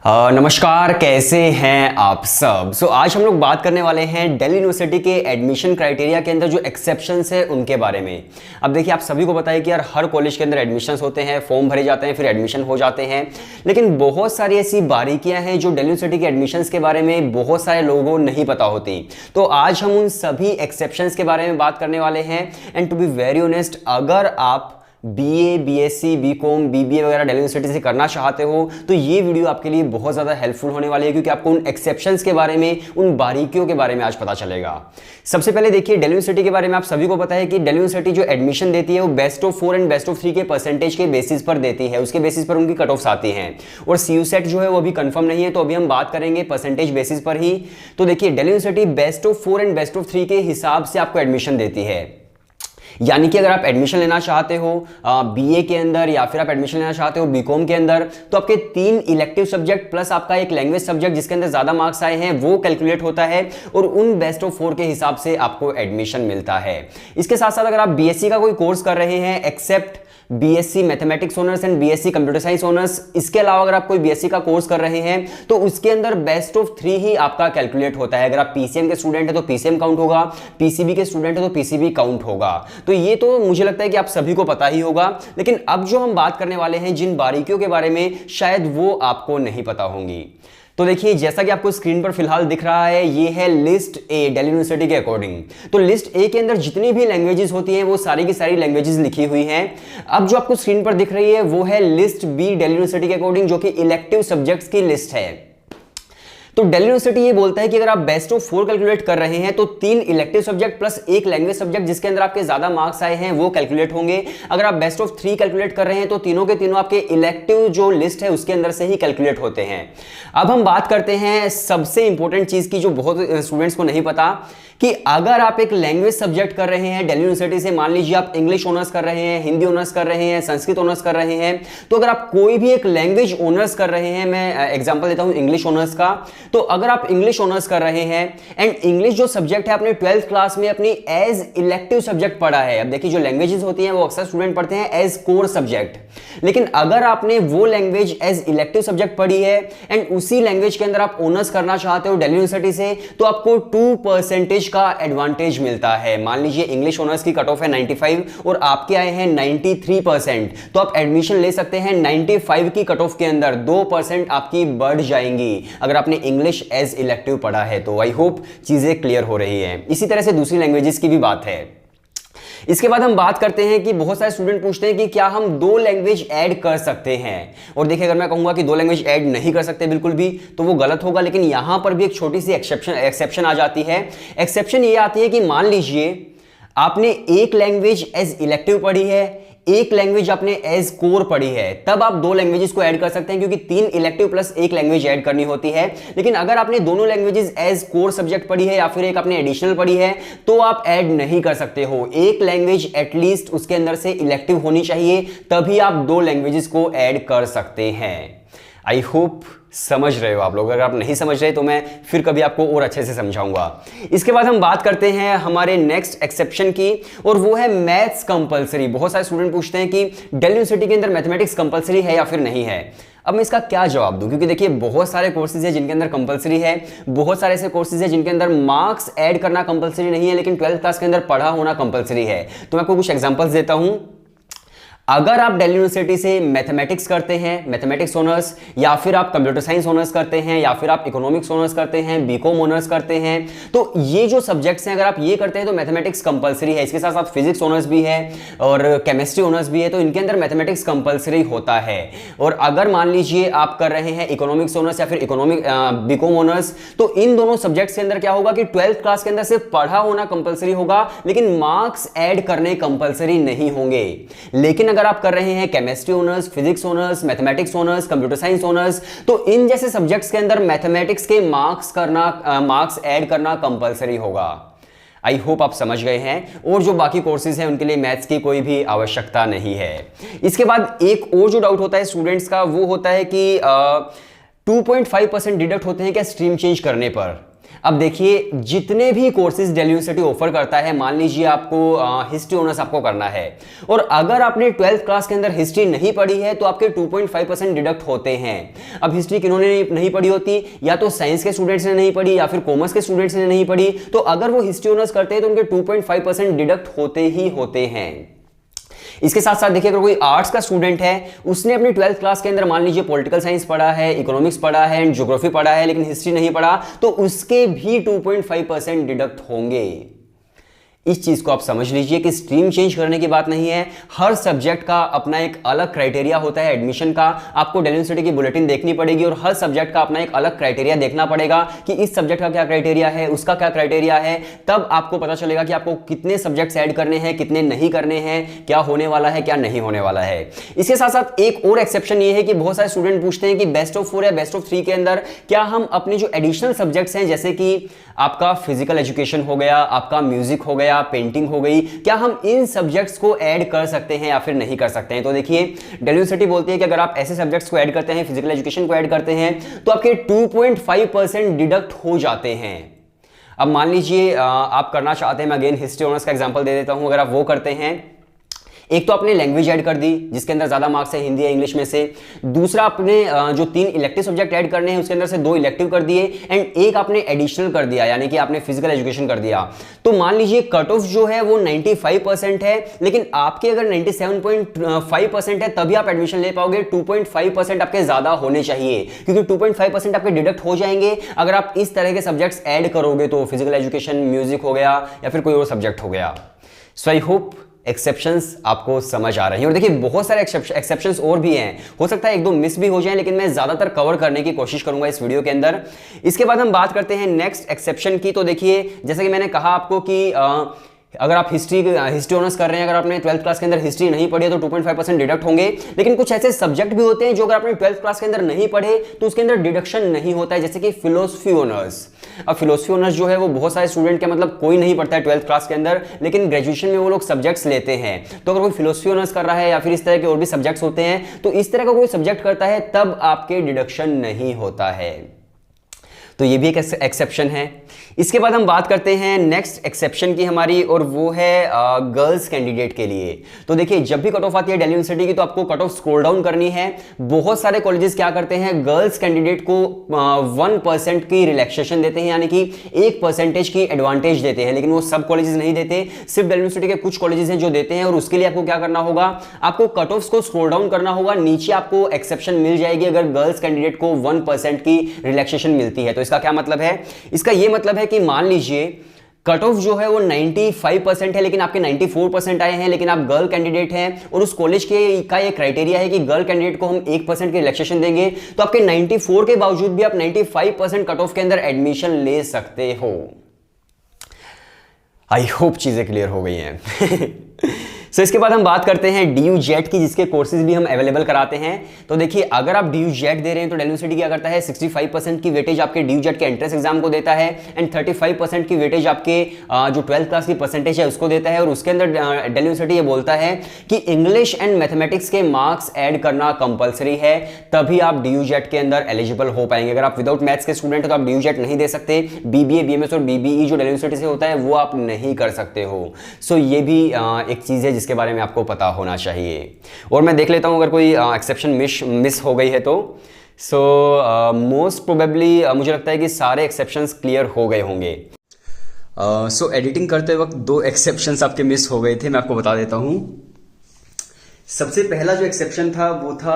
नमस्कार, कैसे हैं आप सब। आज हम लोग बात करने वाले हैं दिल्ली यूनिवर्सिटी के एडमिशन क्राइटेरिया के अंदर जो एक्सेप्शंस है उनके बारे में। अब देखिए, आप सभी को पता है कि यार हर कॉलेज के अंदर एडमिशन्स होते हैं, फॉर्म भरे जाते हैं, फिर एडमिशन हो जाते हैं, लेकिन बहुत सारी ऐसी बारीकियां हैं जो दिल्ली यूनिवर्सिटी के एडमिशन्स के बारे में बहुत सारे लोगों को नहीं पता होती। तो आज हम उन सभी एक्सेप्शंस के बारे में बात करने वाले हैं। And to be very honest, अगर आप बीए, बीएससी, बीकॉम, बीबीए वगैरह दिल्ली यूनिवर्सिटी से करना चाहते हो तो ये वीडियो आपके लिए बहुत ज़्यादा हेल्पफुल होने वाली है, क्योंकि आपको उन एक्सेप्शंस के बारे में, उन बारीकियों के बारे में आज पता चलेगा। सबसे पहले देखिए, दिल्ली यूनिवर्सिटी के बारे में आप सभी को पता है कि दिल्ली यूनिवर्सिटी जो एडमिशन देती है वो best of 4 and best of 3 के परसेंटेज के बेसिस पर देती है। उसके बेसिस पर उनकी कट ऑफ्स आती हैं। और सीयू सेट जो है वो अभी कंफर्म नहीं है, तो अभी हम बात करेंगे परसेंटेज बेसिस पर ही। तो देखिए, Delhi university best of 4 and best of 3 के हिसाब से आपको एडमिशन देती है। यानी कि अगर आप एडमिशन लेना चाहते हो बीए के अंदर, या फिर आप एडमिशन लेना चाहते हो बीकॉम के अंदर, तो आपके 3 इलेक्टिव सब्जेक्ट प्लस आपका एक लैंग्वेज सब्जेक्ट जिसके अंदर ज्यादा मार्क्स आए हैं वो कैलकुलेट होता है, और उन बेस्ट ऑफ 4 के हिसाब से आपको एडमिशन मिलता है। इसके साथ साथ अगर आप बीएससी का कोई कोर्स कर रहे हैं, except BSc mathematics honours and BSc computer science honours, इसके अलावा अगर आप कोई बीएससी का कोर्स कर रहे हैं तो उसके अंदर बेस्ट ऑफ 3 ही आपका कैलकुलेट होता है। अगर आप पीसीएम के स्टूडेंट है तो पीसीएम काउंट होगा, पीसीबी के स्टूडेंट है तो पीसीबी काउंट होगा। तो ये तो मुझे लगता है कि आप सभी को पता ही होगा, लेकिन अब जो हम बात करने वाले हैं जिन बारीकियों के बारे में, शायद वो आपको नहीं पता होंगी। तो देखिए, जैसा कि आपको स्क्रीन पर फिलहाल दिख रहा है, ये है लिस्ट ए दिल्ली यूनिवर्सिटी के अकॉर्डिंग। तो लिस्ट ए के अंदर जितनी भी लैंग्वेजेस होती हैं वो सारी की सारी लैंग्वेजेस लिखी हुई हैं। अब जो आपको स्क्रीन पर दिख रही है वो है लिस्ट बी दिल्ली यूनिवर्सिटी के अकॉर्डिंग, जो कि इलेक्टिव सब्जेक्ट्स की लिस्ट है। तो दिल्ली यूनिवर्सिटी ये बोलता है कि अगर आप बेस्ट ऑफ 4 कैलकुलेट कर रहे हैं तो 3 इलेक्टिव सब्जेक्ट प्लस एक लैंग्वेज सब्जेक्ट जिसके अंदर आपके ज्यादा मार्क्स आए हैं वो कैलकुलेट होंगे। अगर आप बेस्ट ऑफ 3 कैलकुलेट कर रहे हैं तो तीनों के तीनों आपके इलेक्टिव जो लिस्ट है उसके अंदर से ही कैलकुलेट होते हैं। अब हम बात करते हैं सबसे इंपॉर्टेंट चीज की, जो बहुत स्टूडेंट्स को नहीं पता, कि अगर आप एक लैंग्वेज सब्जेक्ट कर रहे हैं दिल्ली यूनिवर्सिटी से, मान लीजिए आप इंग्लिश ऑनर्स कर रहे हैं, हिंदी ऑनर्स कर रहे हैं, संस्कृत ऑनर्स कर रहे हैं, तो अगर आप कोई भी एक लैंग्वेज ऑनर्स कर रहे हैं, मैं एग्जांपल देता हूं इंग्लिश ऑनर्स का, तो अगर आप इंग्लिश ऑनर्स कर रहे हैं एंड इंग्लिश जो सब्जेक्ट है आपने 12th क्लास में अपनी एज इलेक्टिव सब्जेक्ट पढ़ा है। अब देखिए, जो लैंग्वेजेस होती हैं वो अक्सर स्टूडेंट पढ़ते हैं एज कोर सब्जेक्ट, लेकिन अगर आपने वो लैंग्वेज एज इलेक्टिव सब्जेक्ट पढ़ी है एंड उसी लैंग्वेज के अंदर आप ऑनर्स करना चाहते हो दिल्ली यूनिवर्सिटी से, तो आपको 2% का एडवांटेज मिलता है। मान लीजिए इंग्लिश ऑनर्स की कट ऑफ है 95 और आपके आए हैं 93%, तो आप एडमिशन ले सकते हैं 95 की कट ऑफ के अंदर। 2% आपकी बढ़ जाएंगी अगर आपने इंग्लिश एज इलेक्टिव पढ़ा है। तो आई होप चीजें क्लियर हो रही है। इसी तरह से दूसरी लैंग्वेजेस की भी बात है। इसके बाद हम बात करते हैं कि बहुत सारे स्टूडेंट पूछते हैं कि क्या हम 2 लैंग्वेज ऐड कर सकते हैं। और देखिए, अगर मैं कहूंगा कि 2 लैंग्वेज ऐड नहीं कर सकते बिल्कुल भी, तो वो गलत होगा। लेकिन यहां पर भी एक छोटी सी एक्सेप्शन आ जाती है। एक्सेप्शन ये आती है कि मान लीजिए आपने एक लैंग्वेज एज इलेक्टिव पढ़ी है, एक लैंग्वेज आपने एज कोर पढ़ी है, तब आप 2 लैंग्वेजेस को ऐड कर सकते हैं, क्योंकि 3 इलेक्टिव प्लस एक लैंग्वेज ऐड करनी होती है। लेकिन अगर आपने दोनों लैंग्वेजेस एज कोर सब्जेक्ट पढ़ी है या फिर एक आपने एडिशनल पढ़ी है, तो आप ऐड नहीं कर सकते हो। एक लैंग्वेज एटलीस्ट उसके अंदर से इलेक्टिव होनी चाहिए, तभी आप 2 लैंग्वेजेस को ऐड कर सकते हैं। आई होप समझ रहे हो आप लोग। अगर आप नहीं समझ रहे तो मैं फिर कभी आपको और अच्छे से समझाऊंगा। इसके बाद हम बात करते हैं हमारे नेक्स्ट एक्सेप्शन की, और वो है मैथ्स कंपलसरी। बहुत सारे स्टूडेंट पूछते हैं कि दिल्ली यूनिवर्सिटी के अंदर मैथमेटिक्स कंपलसरी है या फिर नहीं है। अब मैं इसका क्या जवाब दूं, क्योंकि देखिए, बहुत सारे कोर्सेज है जिनके अंदर कंपलसरी है, बहुत सारे ऐसे कोर्सेज है जिनके अंदर मार्क्स ऐड करना कंपलसरी नहीं है, लेकिन 12th क्लास के अंदर पढ़ा होना कंपलसरी है। तो मैं आपको कुछ एग्जांपल्स देता हूं। अगर आप दिल्ली यूनिवर्सिटी से मैथमेटिक्स करते हैं, मैथमेटिक्स ऑनर्स, या फिर आप कंप्यूटर साइंस ऑनर्स करते हैं, या फिर आप इकोनॉमिक्स ऑनर्स करते हैं, बीकॉम ऑनर्स करते हैं, तो ये जो सब्जेक्ट्स हैं अगर आप ये करते हैं तो मैथमेटिक्स कंपलसरी है। इसके साथ साथ फिजिक्स ऑनर्स भी है और केमिस्ट्री ऑनर्स भी है, तो इनके अंदर मैथमेटिक्स कंपलसरी होता है। और अगर मान लीजिए आप कर रहे हैं इकोनॉमिक्स ऑनर्स या फिर बीकॉम ऑनर्स, तो इन दोनों सब्जेक्ट्स के अंदर क्या होगा कि 12th क्लास के अंदर सिर्फ पढ़ा होना कंपलसरी होगा, लेकिन मार्क्स ऐड करने कंपलसरी नहीं होंगे। लेकिन अगर आप कर रहे हैं chemistry honours, physics honours, mathematics honours, computer science honours, तो इन जैसे सब्जेक्ट्स के अंदर मैथमेटिक्स के मार्क्स ऐड करना कंपलसरी होगा। आई होप आप समझ गए हैं। और जो बाकी कोर्सेज हैं उनके लिए मैथ्स की कोई भी आवश्यकता नहीं है। इसके बाद एक और जो डाउट होता है स्टूडेंट्स का, वो होता है कि 2.5% डिडक्ट होते हैं क्या स्ट्रीम चेंज करने पर। अब देखिए जितने भी कोर्सेज दिल्ली यूनिवर्सिटी ऑफर करता है, मान लीजिए आपको हिस्ट्री ऑनर्स आपको करना है और अगर आपने 12th क्लास के अंदर हिस्ट्री नहीं पढ़ी है तो आपके 2.5% डिडक्ट होते हैं। अब हिस्ट्री किन्होंने नहीं पढ़ी होती, या तो साइंस के स्टूडेंट्स ने नहीं पढ़ी या फिर कॉमर्स के स्टूडेंट्स ने नहीं पढ़ी, तो अगर वो हिस्ट्री ऑनर्स करते हैं तो उनके 2.5% डिडक्ट होते ही होते हैं। इसके साथ साथ देखिए अगर कोई आर्ट्स का स्टूडेंट है, उसने अपनी 12th क्लास के अंदर मान लीजिए पॉलिटिकल साइंस पढ़ा है, इकोनॉमिक्स पढ़ा है एंड ज्योग्राफी पढ़ा है लेकिन हिस्ट्री नहीं पढ़ा, तो उसके भी 2.5% डिडक्ट होंगे। इस चीज को आप समझ लीजिए कि स्ट्रीम चेंज करने की बात नहीं है, हर सब्जेक्ट का अपना एक अलग क्राइटेरिया होता है एडमिशन का। आपको दिल्ली यूनिवर्सिटी की बुलेटिन देखनी पड़ेगी और हर सब्जेक्ट का अपना एक अलग क्राइटेरिया देखना पड़ेगा कि इस सब्जेक्ट का क्या क्राइटेरिया है, उसका क्या क्राइटेरिया है, तब आपको पता चलेगा कि आपको कितने सब्जेक्ट्स ऐड करने हैं, कितने नहीं करने हैं, क्या होने वाला है, क्या नहीं होने वाला है। इसके साथ साथ एक और एक्सेप्शन ये है कि बहुत सारे स्टूडेंट पूछते हैं कि बेस्ट ऑफ 4 या बेस्ट ऑफ 3 के अंदर क्या हम अपने जो एडिशनल सब्जेक्ट्स हैं, जैसे कि आपका फिजिकल एजुकेशन हो गया, आपका म्यूजिक हो गया, पेंटिंग हो गई, क्या हम इन सब्जेक्ट्स को ऐड कर सकते हैं या फिर नहीं कर सकते हैं। तो देखिए दिल्ली यूनिवर्सिटी बोलती है कि अगर आप ऐसे सब्जेक्ट्स को ऐड करते हैं, फिजिकल एजुकेशन को ऐड करते हैं, तो आपके 2.5% डिडक्ट हो जाते हैं। अब मान लीजिए आप करना चाहते हैं, मैं अगेन हिस्ट्री ऑनर्स का एग्जांपल दे देता हूं, अगर आप वो करते हैं, एक तो आपने लैंग्वेज ऐड कर दी जिसके अंदर ज्यादा मार्क्स है हिंदी या इंग्लिश में से, दूसरा आपने जो 3 इलेक्टिव सब्जेक्ट ऐड करने हैं उसके अंदर से 2 इलेक्टिव कर दिए एंड एक आपने एडिशनल कर दिया, यानी कि आपने फिजिकल एजुकेशन कर दिया। तो मान लीजिए कट ऑफ जो है वो 95% है, लेकिन आपके अगर 97.5% है तभी आप एडमिशन ले पाओगे। 2.5% आपके ज्यादा होने चाहिए क्योंकि 2.5% आपके डिडक्ट हो जाएंगे अगर आप इस तरह के सब्जेक्ट्स ऐड करोगे, तो फिजिकल एजुकेशन, म्यूजिक हो गया या फिर कोई और सब्जेक्ट हो गया। सो आई होप एक्सेप्शंस आपको समझ आ रही हैं। और देखिए बहुत सारे एक्सेप्शंस और भी हैं, हो सकता है 1-2 मिस भी हो जाएं, लेकिन मैं ज्यादातर कवर करने की कोशिश करूंगा इस वीडियो के अंदर। इसके बाद हम बात करते हैं नेक्स्ट एक्सेप्शन की। तो देखिए जैसा कि मैंने कहा आपको कि अगर आप हिस्ट्री ऑनर्स कर रहे हैं, अगर आपने 12th क्लास के अंदर हिस्ट्री नहीं पढ़ी है तो 2.5% डिडक्ट होंगे, लेकिन कुछ ऐसे सब्जेक्ट भी होते हैं जो अगर आपने 12th क्लास के अंदर नहीं पढ़े तो उसके अंदर डिडक्शन नहीं होता है, जैसे कि फिलोसफी ऑनर्स। अब फिलोसफी ऑनर्स जो है वो बहुत सारे स्टूडेंट के मतलब कोई नहीं पढ़ता है 12th क्लास के अंदर, लेकिन ग्रेजुएशन में वो लोग सब्जेक्ट्स लेते हैं। तो अगर कोई फिलोसफी ऑनर्स कर रहा है या फिर इस तरह के और भी सब्जेक्ट्स होते हैं, तो इस तरह का कोई सब्जेक्ट करता है तब आपके डिडक्शन नहीं होता है। तो ये भी एक एक्सेप्शन है। इसके बाद हम बात करते हैं नेक्स्ट एक्सेप्शन की हमारी, और वो है गर्ल्स कैंडिडेट के लिए। तो देखिए जब भी कट ऑफ आती है दिल्ली यूनिवर्सिटी की तो आपको कट ऑफ स्क्रॉल डाउन करनी है। बहुत सारे कॉलेजेस क्या करते हैं, गर्ल्स कैंडिडेट को 1% की रिलैक्सेशन देते हैं, यानी कि 1% की एडवांटेज देते हैं, लेकिन वो सब कॉलेजेस नहीं देते, सिर्फ दिल्ली यूनिवर्सिटी के कुछ कॉलेजेस हैं जो देते हैं। और उसके लिए आपको क्या करना होगा, आपको कट ऑफ्स को स्क्रॉल डाउन करना होगा, नीचे आपको एक्सेप्शन मिल जाएगी अगर गर्ल्स कैंडिडेट को 1% की रिलैक्सेशन मिलती है। तो इसका क्या मतलब है, इसका ये मतलब है कि मान लीजिए कट ऑफ जो है वो 95% है लेकिन आपके 94% आए हैं, लेकिन आप गर्ल कैंडिडेट हैं और उस कॉलेज के का ये क्राइटेरिया है कि गर्ल कैंडिडेट को हम 1% की रिलैक्सेशन देंगे, तो आपके 94 के बावजूद भी आप 95% कट ऑफ के अंदर एडमिशन ले सकते हो। आई होप चीजें क्लियर हो गई हैं। सो इसके बाद हम बात करते हैं DU जेट की, जिसके कोर्सेज भी हम अवेलेबल कराते हैं। तो देखिए अगर आप DU जेट दे रहे हैं तो दिल्ली यूनिवर्सिटी क्या करता है, 65% की वेटेज आपके DU जेट के एंट्रेंस एग्जाम को देता है एंड 35% की वेटेज आपके जो 12th क्लास की परसेंटेज है उसको देता है। और उसके अंदर दिल्ली यूनिवर्सिटी ये बोलता है कि इंग्लिश एंड मैथमेटिक्स के मार्क्स ऐड करना कंपलसरी है, तभी आप DU जेट के अंदर एलिजिबल हो पाएंगे। अगर आप विदाउट मैथ्स के स्टूडेंट हो तो आप DU जेट नहीं दे सकते। BBA, BMS और BBE जो दिल्ली यूनिवर्सिटी से होता है वो आप नहीं कर सकते हो। सो ये भी एक चीज है जिसके बारे में आपको पता होना चाहिए। और मैं देख लेता हूं अगर कोई एक्सेप्शन मिस हो गई है तो। सो मोस्ट प्रोबेबली मुझे लगता है कि सारे एक्सेप्शंस क्लियर हो गए होंगे। सो एडिटिंग करते वक्त 2 एक्सेप्शंस आपके मिस हो गए थे, मैं आपको बता देता हूं। सबसे पहला जो एक्सेप्शन था वो था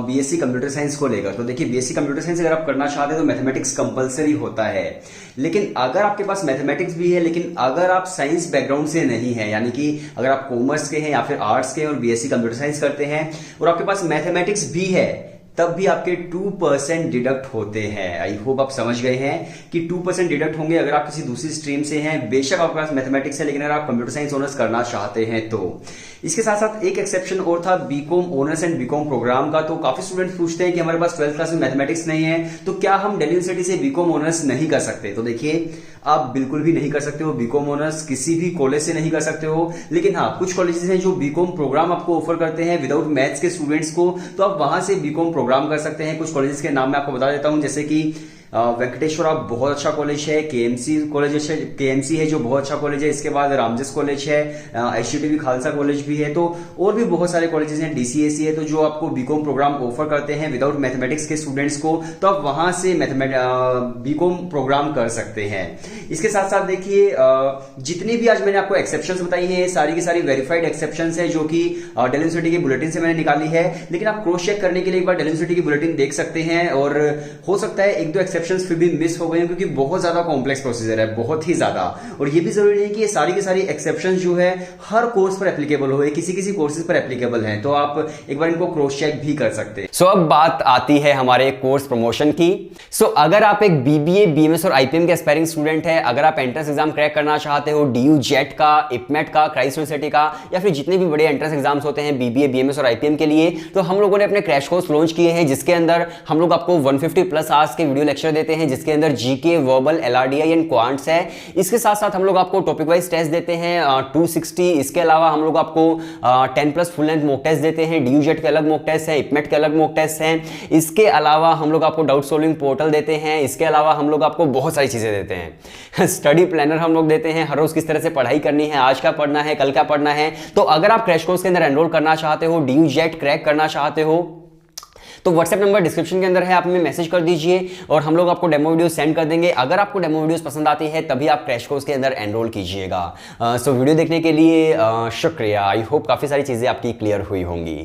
बीएससी कंप्यूटर साइंस को लेकर। तो देखिए बीएससी कंप्यूटर साइंस अगर आप करना चाहते हैं तो मैथमेटिक्स कंपलसरी होता है, लेकिन अगर आपके पास मैथमेटिक्स भी है लेकिन अगर आप साइंस बैकग्राउंड से नहीं है, यानी कि अगर आप कॉमर्स के हैं या फिर आर्ट्स के हैं और बीएससी कंप्यूटर साइंस करते हैं और आपके पास मैथमेटिक्स भी है, तब भी आपके 2% डिडक्ट होते हैं। आई होप आप समझ गए हैं कि 2% डिडक्ट होंगे अगर आप किसी दूसरी स्ट्रीम से हैं। बेशक आपके पास मैथमेटिक्स है लेकिन अगर आप कंप्यूटर साइंस ऑनर्स करना चाहते हैं तो। इसके साथ साथ एक एक्सेप्शन और था BCom honours and BCom programme का। तो काफी स्टूडेंट्स पूछते हैं कि हमारे पास 12th क्लास में मैथमेटिक्स नहीं है तो क्या हम दिल्ली यूनिवर्सिटी से बीकॉम ऑनर्स नहीं कर सकते। तो देखिए आप बिल्कुल भी नहीं कर सकते हो, बीकॉम ऑनर्स किसी भी कॉलेज से नहीं कर सकते हो। लेकिन हाँ, कुछ कॉलेजेस हैं जो बीकॉम प्रोग्राम आपको ऑफर करते हैं विदाउट मैथ्स के स्टूडेंट्स को, तो आप वहां से बीकॉम प्रोग्राम कर सकते हैं। कुछ कॉलेजेस के नाम मैं आपको बता देता हूं, जैसे कि वेंकटेश्वरा बहुत अच्छा कॉलेज है, केएमसी है जो बहुत अच्छा कॉलेज है, इसके बाद रामजस कॉलेज है, एचयूटीवी खालसा कॉलेज भी है, तो और भी बहुत सारे कॉलेजेस हैं, डीसीएसी है, तो जो आपको बीकॉम प्रोग्राम ऑफर करते हैं विदाउट मैथमेटिक्स के स्टूडेंट्स को, तो आप वहां से बीकॉम प्रोग्राम कर सकते हैं। इसके साथ साथ देखिए जितनी भी आज मैंने आपको एक्सेप्शंस बताई हैं, सारी की सारी वेरीफाइड एक्सेप्शंस है जो कि दिल्ली यूनिवर्सिटी के बुलेटिन से मैंने निकाली है, लेकिन आप क्रॉस चेक करने के लिए एक बार दिल्ली यूनिवर्सिटी की बुलेटिन देख सकते हैं, और हो सकता है एक दो एक्सेप्शंस फिर भी मिस हो गए क्योंकि बहुत ज्यादा कॉम्प्लेक्स प्रोसीजर है, बहुत ही ज्यादा। और ये भी जरूरी नहीं है कि ये सारी की सारी एक्सेप्शंस जो है हर कोर्स पर एप्लीकेबल हो, किसी किसी कोर्सेज पर एप्लीकेबल है, तो आप एक बार इनको क्रॉस चेक भी कर सकते हैं। सो अब बात आती है हमारे कोर्स प्रमोशन की। सो अगर आप एक बीबीए, बीएमएस और आईपीएम के एस्पायरिंग स्टूडेंट है, अगर आप एंट्रेंस एग्जाम क्रैक करना चाहते हो, डीयू जेट का, इपमेट का, क्राइस्ट यूनिवर्सिटी का, या फिर जितने भी बड़े एंट्रेंस एग्जाम्स होते हैं बीबीए, बीएमएस और आईपीएम के लिए, तो हम लोगों ने अपने क्रैश कोर्स लॉन्च किए हैं, जिसके अंदर हम लोग आपको 150 प्लस आवर्स के वीडियो लेक्चर देते हैं, जिसके अंदर GK, verbal, LRDI and quants है। इसके साथ साथ हम लोग आपको टॉपिक वाइज टेस्ट देते हैं 260। इसके अलावा हम लोग आपको 10 plus full length mock test देते हैं, डीयू जेट के अलग मॉक टेस्ट है, इपमेट के अलग मॉक टेस्ट हैं। इसके अलावा हम लोग आपको डाउट सॉल्विंग पोर्टल देते हैं। इसके अलावा हम लोग आपको बहुत सारी चीजें देते हैं, स्टडी प्लानर हम लोग देते हैं, हर रोज किस तरह से पढ़ाई करनी है, आज क्या पढ़ना है, कल क्या पढ़ना है। तो अगर आप क्रैश कोर्स के अंदर एनरोल करना चाहते हो, डीयू जेट क्रैक करना चाहते हो, तो व्हाट्सएप नंबर डिस्क्रिप्शन के अंदर है, आप हमें मैसेज कर दीजिए और हम लोग आपको डेमो वीडियो सेंड कर देंगे। अगर आपको डेमो वीडियोस पसंद आती है तभी आप क्रैश कोर्स के अंदर एनरोल कीजिएगा। सो वीडियो देखने के लिए शुक्रिया। आई होप काफ़ी सारी चीज़ें आपकी क्लियर हुई होंगी।